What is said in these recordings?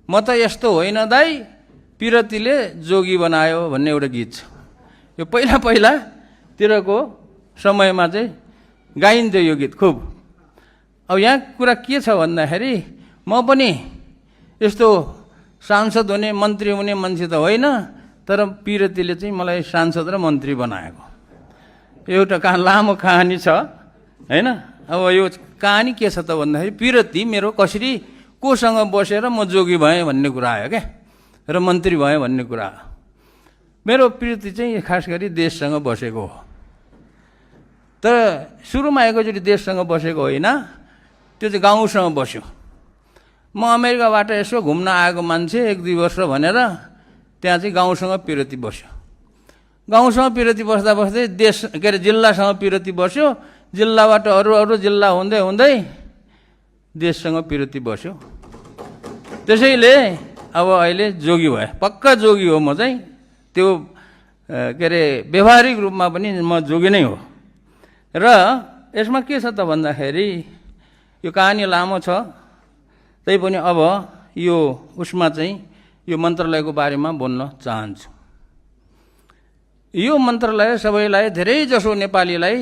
म त यस्तो होइन दाइ, पिरतीले जोगी बनायो भन्ने एउटा गीत छ। यो पहिला पहिलातिरको समयमा चाहिँ गाइन्थ्यो यो गीत खुब। अब यहाँ कुरा के छ भन्दाखेरि म पनि यस्तो सांसद हुने मन्त्री हुने मान्छे त होइन, तर पिरतीले चाहिँ मलाई सांसद र मन्त्री बनाएको। एउटा लामो कहानी छ हैन। अब यो कहानी के छ त भन्दाखेरि पिरती मेरो कसरी कोसँग बसेर म जोगी भएँ भन्ने कुरा आयो क्या, र मन्त्री भएँ भन्ने कुरा। मेरो पिरती चाहिँ खास गरी देशसँग बसेको हो। तर सुरुमा एकैचोटि देशसँग बसेको होइन, त्यो चाहिँ गाउँसँग बस्यो। म अमेरिकाबाट यसो घुम्न आएको मान्छे 1-2 वर्ष भनेर त्यहाँ चाहिँ गाउँसँग पिरती बस्यो। गाउँसँग पिरती बस्दा बस्दै देश के अरे जिल्लासँग पिरती बस्यो। जिल्लाबाट अरू जिल्ला हुँदै हुँदै देशसँग पिरती बस्यो। त्यसैले अब अहिले जोगी भए, पक्का जोगी हो म चाहिँ। त्यो के अरे व्यवहारिक रूपमा पनि म जोगी नै हो। र यसमा के छ त भन्दाखेरि यो कहानी लामो छ, तैपनि अब यो उसमा चाहिँ यो मन्त्रालयको बारेमा बोल्न चाहन्छु। यो मन्त्रालय सबैलाई, धेरै जसो नेपालीलाई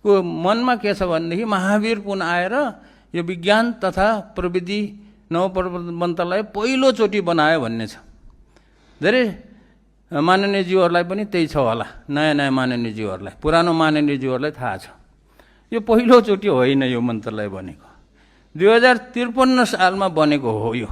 को मनमा के छ भनेदेखि महावीर पुन आएर यो विज्ञान तथा प्रविधि नवप्रवर्तन मन्त्रालय पहिलोचोटि बनायो भन्ने छ। धेरै माननीयज्यूहरूलाई पनि त्यही छ होला, नयाँ माननीयज्यूहरूलाई। पुरानो माननीयज्यूहरूलाई थाहा छ यो पहिलोचोटि होइन यो मन्त्रालय बनेको। 2053 सालमा बनेको हो यो।